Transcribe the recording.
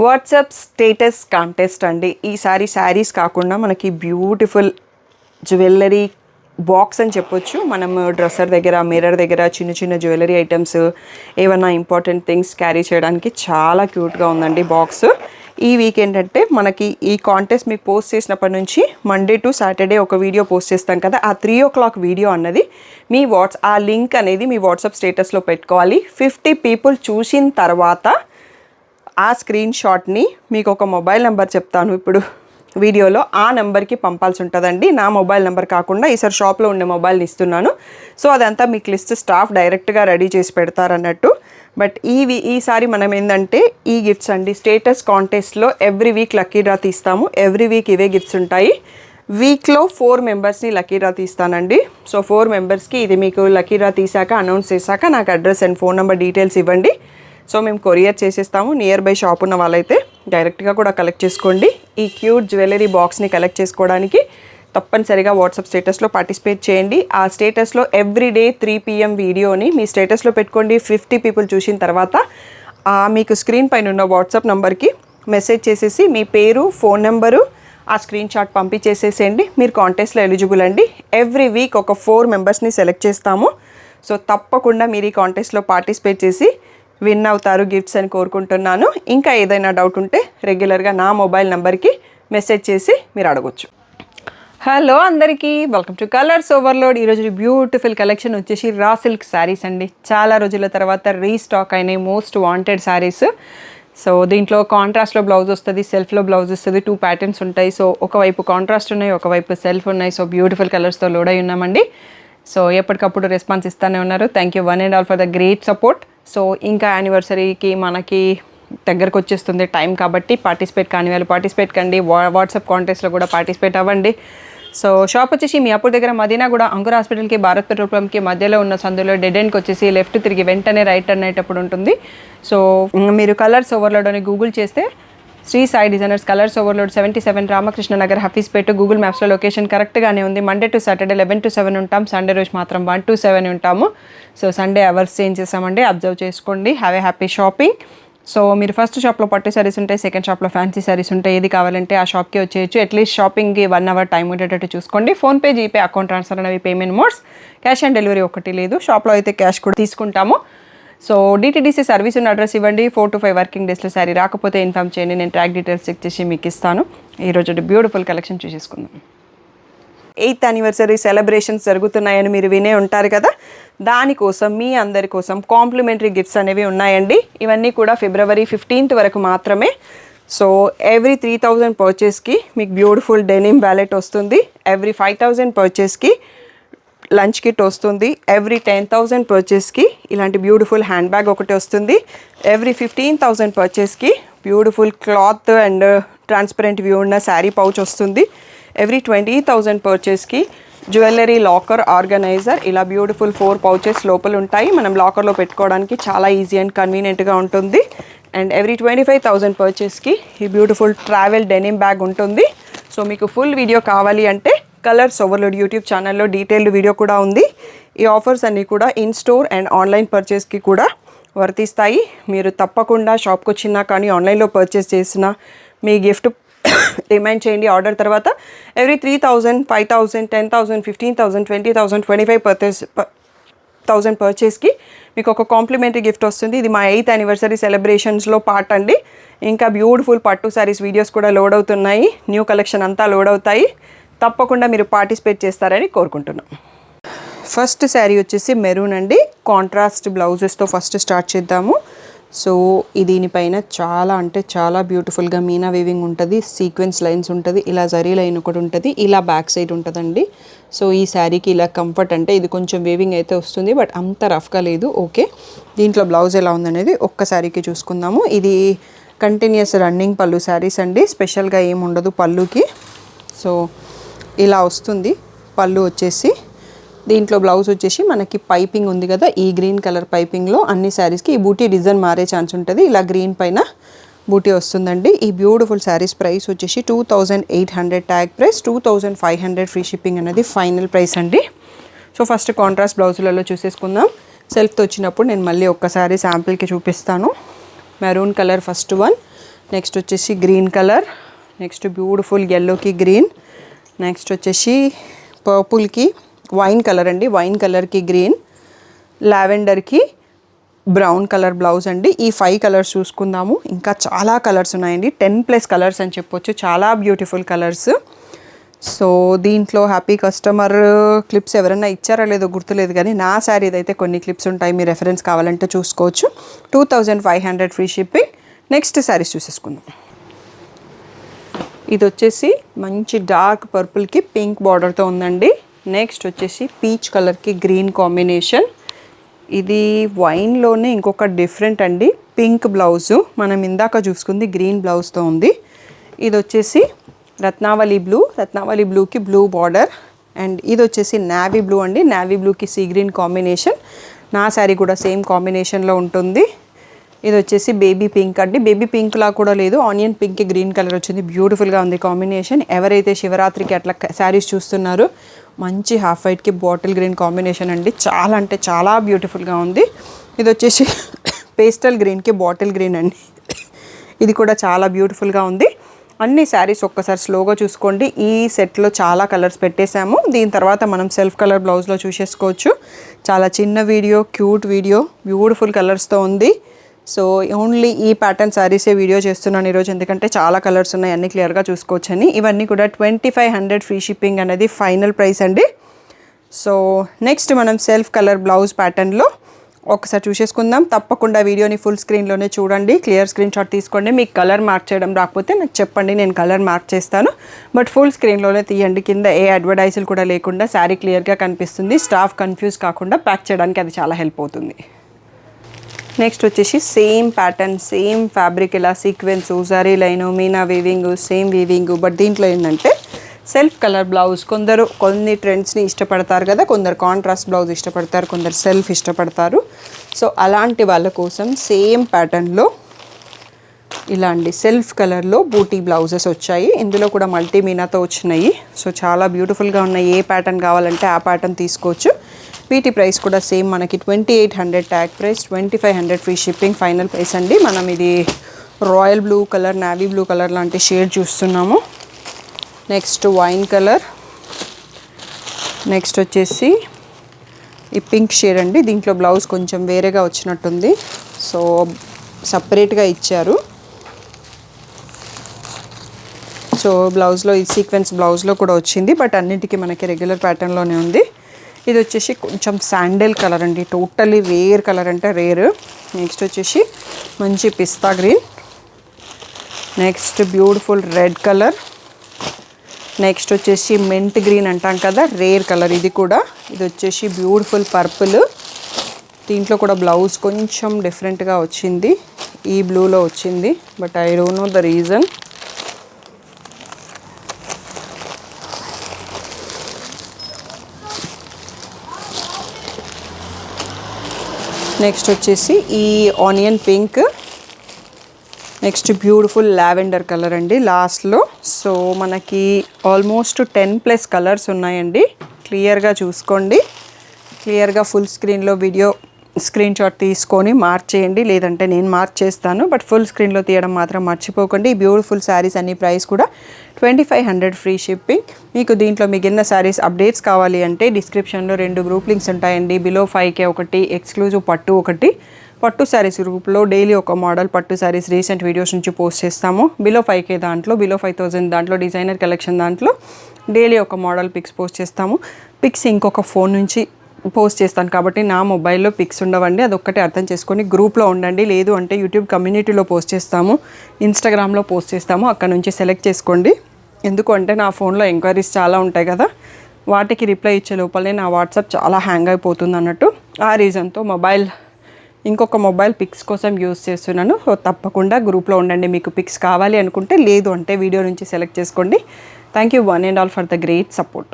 WhatsApp status contest అండి. ఈసారి శారీస్ కాకుండా మనకి బ్యూటిఫుల్ జ్యువెలరీ బాక్స్ అని చెప్పొచ్చు. మనం డ్రెస్సర్ దగ్గర, మిర్రర్ దగ్గర చిన్న చిన్న జ్యువెలరీ ఐటమ్స్, ఏమన్నా ఇంపార్టెంట్ థింగ్స్ క్యారీ చేయడానికి చాలా క్యూట్గా ఉందండి బాక్స్. ఈ వీక్ ఏంటంటే మనకి ఈ కాంటెస్ట్ మీకు పోస్ట్ చేసినప్పటి నుంచి మండే టు సాటర్డే ఒక వీడియో పోస్ట్ చేస్తాం కదా, ఆ 3 o'clock వీడియో అన్నది మీ ఆ లింక్ అనేది మీ వాట్సాప్ స్టేటస్లో పెట్టుకోవాలి. 50 people చూసిన తర్వాత ఆ స్క్రీన్ షాట్ని మీకు ఒక మొబైల్ నెంబర్ చెప్తాను ఇప్పుడు వీడియోలో, ఆ నెంబర్కి పంపాల్సి ఉంటుందండి. నా మొబైల్ నెంబర్ కాకుండా ఈసారి షాప్లో ఉండే మొబైల్ని ఇస్తున్నాను. సో అదంతా మీకు లిస్ట్ స్టాఫ్ డైరెక్ట్గా రెడీ చేసి పెడతారన్నట్టు. బట్ ఈసారి మనం ఏంటంటే ఈ గిఫ్ట్స్ అండి, స్టేటస్ కాంటెస్ట్లో ఎవ్రీ వీక్ లక్కీ డ్రా తీస్తాము. ఎవ్రీ వీక్ ఇవే గిఫ్ట్స్ ఉంటాయి. వీక్లో 4 మెంబర్స్ని లక్కీ డ్రా తీస్తానండి. సో 4 మెంబర్స్కి ఇది మీకు లక్కీ డ్రా తీసాక అనౌన్స్ చేశాక నాకు address and phone number details ఇవ్వండి. సో మేము కొరియర్ చేసేస్తాము. నియర్ బై షాప్ ఉన్న వాళ్ళైతే డైరెక్ట్గా కూడా కలెక్ట్ చేసుకోండి. ఈ క్యూట్ జ్యువెలరీ బాక్స్ని కలెక్ట్ చేసుకోవడానికి తప్పనిసరిగా వాట్సాప్ స్టేటస్లో పార్టిసిపేట్ చేయండి. ఆ స్టేటస్లో ఎవ్రీడే 3 PM వీడియోని మీ స్టేటస్లో పెట్టుకోండి. 50 people చూసిన తర్వాత మీకు స్క్రీన్ పైన ఉన్న వాట్సాప్ నెంబర్కి మెసేజ్ చేసేసి మీ పేరు, ఫోన్ నెంబరు, ఆ స్క్రీన్ షాట్ పంపించేసేసేయండి. మీరు కాంటెస్ట్లో ఎలిజిబుల్ అండి. ఎవ్రీ వీక్ ఒక 4 మెంబర్స్ని సెలెక్ట్ చేస్తాము. సో తప్పకుండా మీరు ఈ కాంటెస్ట్లో పార్టిసిపేట్ చేసి విన్ అవుతారు గిఫ్ట్స్ అని కోరుకుంటున్నాను. ఇంకా ఏదైనా డౌట్ ఉంటే రెగ్యులర్గా నా మొబైల్ నెంబర్కి మెసేజ్ చేసి మీరు అడగొచ్చు. హలో అందరికీ, వెల్కమ్ టు కలర్స్ ఓవర్లోడ్. ఈరోజు బ్యూటిఫుల్ కలెక్షన్ వచ్చేసి రా సిల్క్ శారీస్ అండి. చాలా రోజుల తర్వాత రీస్టాక్ అయినాయి మోస్ట్ వాంటెడ్ శారీస్. సో దీంట్లో కాంట్రాస్ట్లో బ్లౌజ్ వస్తుంది, సెల్ఫ్లో బ్లౌజ్ వస్తుంది. 2 ప్యాటర్న్స్ ఉంటాయి. సో ఒకవైపు కాంట్రాస్ట్ ఉన్నాయి, ఒకవైపు సెల్ఫ్ ఉన్నాయి. సో బ్యూటిఫుల్ కలర్స్తో లోడ్ అయి ఉన్నామండి. సో ఎప్పటికప్పుడు రెస్పాన్స్ ఇస్తూనే ఉన్నారు. Thank you one and all for the great support. So ఇంకా యానివర్సరీకి మనకి దగ్గరకు వచ్చేస్తుంది టైం కాబట్టి పార్టిసిపేట్ కాని వాళ్ళు పార్టిసిపేట్ కండి. వాట్సాప్ కాంటెస్ట్లో కూడా పార్టిసిపేట్ అవ్వండి. సో షాప్ వచ్చేసి మీ అప్పుడు దగ్గర మదీనా కూడా అంకుర్ హాస్పిటల్కి, భారత్ పెట్రోల్ పంప్కి మధ్యలో ఉన్న సందులో డెడ్ ఎండ్కి వచ్చేసి లెఫ్ట్ తిరిగి వెంటనే రైట్ టర్న్ అయ్యేటప్పుడు ఉంటుంది. సో మీరు కలర్స్ ఓవర్లోడ్ అని గూగుల్ చేస్తే Shri Sai designers colours overload 77 Ramakrishna Nagar Hafeezpet Google మ్యాప్స్లో లొకేషన్ కరెక్ట్గానే ఉంది. మండే టు సాటర్డే 11 to 7 ఉంటాం. సండే రోజు మాత్రం 1 to 7 ఉంటాము. సో సండే అవర్స్ చేంజ్ చేసామండి, అబ్జర్వ్ చేసుకోండి. Have a happy shopping. So మీరు ఫస్ట్ షాప్లో పట్టు శారీస్ ఉంటాయి, సెకండ్ షాప్లో ఫ్యాన్సీ శారీస్ ఉంటాయి. ఏది కావాలంటే ఆ షాప్కి వచ్చేయచ్చు. అట్లీస్ట్ షాపింగ్కి 1 hour టైం ఉండేటట్టు చూసుకోండి. ఫోన్పే, జీపే, అకౌంట్ ట్రాన్స్ఫర్ అనేవి payment modes. Cash on delivery ఒకటి లేదు. షాప్లో అయితే క్యాష్ కూడా తీసుకుంటాము. సో DTDC సర్వీస్ ఉన్న అడ్రస్ ఇవ్వండి. 4 to 5 వర్కింగ్ డేస్లో శారీ రాకపోతే ఇన్ఫామ్ చేయండి. నేను ట్రాక్ డీటెయిల్స్ చెక్ చేసి మీకు ఇస్తాను. ఈరోజు బ్యూటిఫుల్ కలెక్షన్ చూసేసుకుందాం. 8th anniversary సెలబ్రేషన్స్ జరుగుతున్నాయని మీరు వినే ఉంటారు కదా, దానికోసం మీ అందరి కోసం కాంప్లిమెంటరీ గిఫ్ట్స్ అనేవి ఉన్నాయండి. ఇవన్నీ కూడా February 15th వరకు మాత్రమే. సో ఎవ్రీ 3000 పర్చేస్కి మీకు బ్యూటిఫుల్ డెనిమ్ వ్యాలెట్ వస్తుంది. ఎవ్రీ 5000 పర్చేస్కి లంచ్ కిట్ వస్తుంది. ఎవ్రీ 10,000 పర్చేస్కి ఇలాంటి బ్యూటిఫుల్ హ్యాండ్ బ్యాగ్ ఒకటి వస్తుంది. ఎవ్రీ 15,000 పర్చేస్కి beautiful cloth and transparent view ఉన్న శారీ పౌచ్ వస్తుంది. ఎవ్రీ 20,000 పర్చేస్కి జ్యువెలరీ లాకర్ ఆర్గనైజర్, ఇలా బ్యూటిఫుల్ 4 pouches లోపల ఉంటాయి. మనం లాకర్లో పెట్టుకోవడానికి చాలా ఈజీ అండ్ కన్వీనియంట్గా ఉంటుంది. అండ్ ఎవ్రీ 25,000 పర్చేస్కి ఈ బ్యూటిఫుల్ ట్రావెల్ డెనిమ్ బ్యాగ్ ఉంటుంది. సో మీకు ఫుల్ వీడియో కావాలి అంటే కలర్స్ ఓవర్లోడ్ యూట్యూబ్ ఛానల్లో డీటెయిల్డ్ వీడియో కూడా ఉంది. ఈ ఆఫర్స్ అన్నీ కూడా ఇన్ స్టోర్ అండ్ ఆన్లైన్ పర్చేస్కి కూడా వర్తిస్తాయి. మీరు తప్పకుండా షాప్కి వచ్చినా కానీ ఆన్లైన్లో పర్చేస్ చేసినా మీ గిఫ్ట్ రిమైండ్ చేయండి. ఆర్డర్ తర్వాత ఎవ్రీ 3,000, 5,000, 10,000, 15,000, 20,000, 25,000 పర్చేస్కి మీకు ఒక కాంప్లిమెంటరీ గిఫ్ట్ వస్తుంది. ఇది మా 8th anniversary సెలబ్రేషన్స్లో పార్ట్ అండి. ఇంకా బ్యూటిఫుల్ పట్టు శారీస్ వీడియోస్ కూడా లోడ్ అవుతున్నాయి. న్యూ కలెక్షన్ అంతా లోడ్ అవుతాయి. తప్పకుండా మీరు పార్టిసిపేట్ చేస్తారని కోరుకుంటున్నాం. ఫస్ట్ శారీ వచ్చేసి మెరూన్ అండి. కాంట్రాస్ట్ బ్లౌజెస్తో ఫస్ట్ స్టార్ట్ చేద్దాము. సో దీనిపైన చాలా అంటే చాలా బ్యూటిఫుల్గా మీనా వీవింగ్ ఉంటుంది, సీక్వెన్స్ లైన్స్ ఉంటుంది, ఇలా జరీ లైన్ ఒకటి ఉంటుంది, ఇలా బ్యాక్ సైడ్ ఉంటుందండి. సో ఈ శారీకి ఇలా కంఫర్ట్ అంటే ఇది కొంచెం వీవింగ్ అయితే వస్తుంది, బట్ అంత రఫ్గా లేదు. ఓకే, దీంట్లో బ్లౌజ్ ఎలా ఉందనేది ఒక్క శారీకి చూసుకుందాము. ఇది కంటిన్యూస్ రన్నింగ్ పళ్ళు శారీస్ అండి, స్పెషల్గా ఏమి ఉండదు పళ్ళుకి. సో ఇలా వస్తుంది పళ్ళు వచ్చేసి. దీంట్లో బ్లౌజ్ వచ్చేసి మనకి పైపింగ్ ఉంది కదా, ఈ గ్రీన్ కలర్ పైపింగ్లో అన్ని శారీస్కి ఈ బూటీ డిజైన్ మారే ఛాన్స్ ఉంటుంది. ఇలా గ్రీన్ పైన బూటీ వస్తుందండి. ఈ బ్యూటిఫుల్ శారీస్ ప్రైస్ వచ్చేసి 2,800 ట్యాగ్ ప్రైస్, 2,500 ఫ్రీ షిప్పింగ్ అనేది ఫైనల్ ప్రైస్ అండి. సో ఫస్ట్ కాంట్రాస్ట్ బ్లౌజులలో చూసేసుకుందాం. సెల్ఫ్తో వచ్చినప్పుడు నేను మళ్ళీ ఒక్కసారి శాంపిల్కి చూపిస్తాను. Maroon colour first one, next వచ్చేసి గ్రీన్ కలర్, నెక్స్ట్ బ్యూటిఫుల్ ఎల్లోకి గ్రీన్, నెక్స్ట్ వచ్చేసి పర్పుల్కి వైన్ కలర్ అండి, వైన్ కలర్కి గ్రీన్, లావెండర్కి బ్రౌన్ కలర్ బ్లౌజ్ అండి. ఈ 5 కలర్స్ చూసుకుందాము. ఇంకా చాలా కలర్స్ ఉన్నాయండి, 10+ కలర్స్ అని చెప్పొచ్చు. చాలా బ్యూటిఫుల్ కలర్స్. సో దీంట్లో హ్యాపీ కస్టమర్ క్లిప్స్ ఎవరైనా ఇచ్చారా లేదో గుర్తులేదు, కానీ నా శారీ అయితే కొన్ని క్లిప్స్ ఉంటాయి, మీ రెఫరెన్స్ కావాలంటే చూసుకోవచ్చు. 2500 ఫ్రీ షిప్పింగ్. నెక్స్ట్ శారీస్ చూసేసుకుందాం. ఇది వచ్చేసి మంచి డార్క్ పర్పుల్కి పింక్ బార్డర్తో ఉందండి. నెక్స్ట్ వచ్చేసి పీచ్ కలర్కి గ్రీన్ కాంబినేషన్. ఇది వైన్లోనే ఇంకొక డిఫరెంట్ అండి, పింక్ బ్లౌజు. మనం ఇందాక చూసుకుంది గ్రీన్ బ్లౌజ్తో ఉంది. ఇది వచ్చేసి రత్నావళి బ్లూ, రత్నావళి బ్లూకి బ్లూ బార్డర్. అండ్ ఇది వచ్చేసి నావీ బ్లూ అండి, నావీ బ్లూకి సీ గ్రీన్ కాంబినేషన్. నా శారీ కూడా సేమ్ కాంబినేషన్లో ఉంటుంది. ఇది వచ్చేసి బేబీ పింక్ అండి, బేబీ పింక్లా కూడా లేదు, ఆనియన్ పింక్కి గ్రీన్ కలర్ వచ్చింది. బ్యూటిఫుల్గా ఉంది కాంబినేషన్. ఎవరైతే శివరాత్రికి అట్లా శారీస్ చూస్తున్నారో మంచి హాఫ్ వైట్కి బాటిల్ గ్రీన్ కాంబినేషన్ అండి, చాలా అంటే చాలా బ్యూటిఫుల్గా ఉంది. ఇది వచ్చేసి పేస్టల్ గ్రీన్కి బాటిల్ గ్రీన్ అండి, ఇది కూడా చాలా బ్యూటిఫుల్గా ఉంది. అన్ని శారీస్ ఒక్కసారి స్లోగా చూసుకోండి. ఈ సెట్లో చాలా కలర్స్ పెట్టేశాము, దీని తర్వాత మనం సెల్ఫ్ కలర్ బ్లౌజ్లో చూసేసుకోవచ్చు. చాలా చిన్న వీడియో, క్యూట్ వీడియో, బ్యూటిఫుల్ కలర్స్తో ఉంది. సో ఓన్లీ ఈ ప్యాటర్న్ శారీసే వీడియో చేస్తున్నాను ఈరోజు, ఎందుకంటే చాలా కలర్స్ ఉన్నాయి, అన్నీ క్లియర్గా చూసుకోవచ్చని. ఇవన్నీ కూడా 2500 ఫ్రీ షిప్పింగ్ అనేది ఫైనల్ ప్రైస్ అండి. సో నెక్స్ట్ మనం సెల్ఫ్ కలర్ బ్లౌజ్ ప్యాటర్న్లో ఒకసారి చూసేసుకుందాం. తప్పకుండా వీడియోని ఫుల్ స్క్రీన్లోనే చూడండి, క్లియర్ స్క్రీన్ షాట్ తీసుకోండి. మీకు కలర్ మార్క్ చేయడం రాకపోతే నాకు చెప్పండి, నేను కలర్ మార్క్ చేస్తాను. బట్ ఫుల్ స్క్రీన్లోనే తీయండి, కింద ఏ అడ్వర్టైజులు కూడా లేకుండా శారీ క్లియర్గా కనిపిస్తుంది. స్టాఫ్ కన్ఫ్యూజ్ కాకుండా ప్యాక్ చేయడానికి అది చాలా హెల్ప్ అవుతుంది. నెక్స్ట్ వచ్చేసి సేమ్ ప్యాటర్న్, సేమ్ ఫ్యాబ్రిక్, ఇలా sequence, zari line, Meena weaving, same weaving. But దీంట్లో ఏంటంటే సెల్ఫ్ కలర్ బ్లౌజ్. కొందరు కొన్ని ట్రెండ్స్ని ఇష్టపడతారు కదా, కొందరు కాంట్రాస్ట్ బ్లౌజ్ ఇష్టపడతారు, కొందరు సెల్ఫ్ ఇష్టపడతారు. సో అలాంటి వాళ్ళ కోసం సేమ్ ప్యాటర్న్లో ఇలా అండి, సెల్ఫ్ కలర్లో బూటీ బ్లౌజెస్ వచ్చాయి. ఇందులో కూడా మల్టీ మీనాతో వచ్చినాయి. సో చాలా బ్యూటిఫుల్గా ఉన్నాయి. ఏ ప్యాటర్న్ కావాలంటే ఆ ప్యాటర్న్ తీసుకోవచ్చు. వీటి ప్రైస్ కూడా సేమ్ మనకి 2800 tag price, 2500 free shipping final price అండి. మనం ఇది royal blue colour, navy blue colour లాంటి షేడ్ చూస్తున్నాము. నెక్స్ట్ వైన్ కలర్, నెక్స్ట్ వచ్చేసి ఈ పింక్ షేడ్ అండి. దీంట్లో బ్లౌజ్ కొంచెం వేరేగా వచ్చినట్టుంది, సో సపరేట్గా ఇచ్చారు. సో బ్లౌజ్లో ఈ సీక్వెన్స్ బ్లౌజ్లో కూడా వచ్చింది, బట్ అన్నింటికి మనకి రెగ్యులర్ ప్యాటర్న్లోనే ఉంది. ఇది వచ్చేసి కొంచెం శాండిల్ కలర్ అండి, టోటల్లీ రేర్ కలర్ అంటే రేర్. నెక్స్ట్ వచ్చేసి మంచి పిస్తా green, next beautiful red colour, next వచ్చేసి మెంట్ గ్రీన్ అంటాం కదా, రేర్ కలర్ ఇది కూడా. ఇది వచ్చేసి బ్యూటిఫుల్ పర్పుల్. దీంట్లో కూడా బ్లౌజ్ కొంచెం డిఫరెంట్గా వచ్చింది, ఈ బ్లూలో వచ్చింది, but I don't know the reason. Next వచ్చేసి ఈ onion pink, next beautiful lavender colour అండి లాస్ట్లో. సో మనకి ఆల్మోస్ట్ 10+ కలర్స్ ఉన్నాయండి, క్లియర్గా చూసుకోండి. క్లియర్గా ఫుల్ స్క్రీన్లో వీడియో స్క్రీన్ షాట్ తీసుకొని మార్క్ చేయండి, లేదంటే నేను మార్క్ చేస్తాను, బట్ ఫుల్ స్క్రీన్లో తీయడం మాత్రం మర్చిపోకండి. ఈ బ్యూటిఫుల్ శారీస్ అన్ని ప్రైస్ కూడా 2500 ఫ్రీ షిప్పింగ్. మీకు దీంట్లో మిగిలిన శారీస్ అప్డేట్స్ కావాలి అంటే డిస్క్రిప్షన్లో 2 గ్రూప్ లింక్స్ ఉంటాయండి. బిలో 5K ఒకటి, ఎక్స్క్లూజివ్ పట్టు ఒకటి. పట్టు శారీస్ గ్రూప్లో డైలీ ఒక మోడల్ పట్టు శారీస్ రీసెంట్ వీడియోస్ నుంచి పోస్ట్ చేస్తాము. బిలో 5K దాంట్లో, బిలో 5000 దాంట్లో డిజైనర్ కలెక్షన్ దాంట్లో డైలీ ఒక మోడల్ పిక్స్ పోస్ట్ చేస్తాము. పిక్స్ ఇంకొక ఫోన్ నుంచి పోస్ట్ చేస్తాను కాబట్టి నా మొబైల్లో పిక్స్ ఉండవండి, అదొక్కటే అర్థం చేసుకొని గ్రూప్లో ఉండండి. లేదు అంటే యూట్యూబ్ కమ్యూనిటీలో పోస్ట్ చేస్తాము, ఇన్స్టాగ్రామ్లో పోస్ట్ చేస్తాము, అక్కడ నుంచి సెలెక్ట్ చేసుకోండి. ఎందుకు అంటే నా ఫోన్లో ఎంక్వైరీస్ చాలా ఉంటాయి కదా, వాటికి రిప్లై ఇచ్చే లోపలనే నా వాట్సాప్ చాలా హ్యాంగ్ అయిపోతుంది అన్నట్టు. ఆ రీజన్తో ఇంకొక మొబైల్ పిక్స్ కోసం యూస్ చేస్తున్నాను. సో తప్పకుండా గ్రూప్లో ఉండండి, మీకు పిక్స్ కావాలి అనుకుంటే. లేదు అంటే వీడియో నుంచి సెలెక్ట్ చేసుకోండి. Thank you one and all for the great support.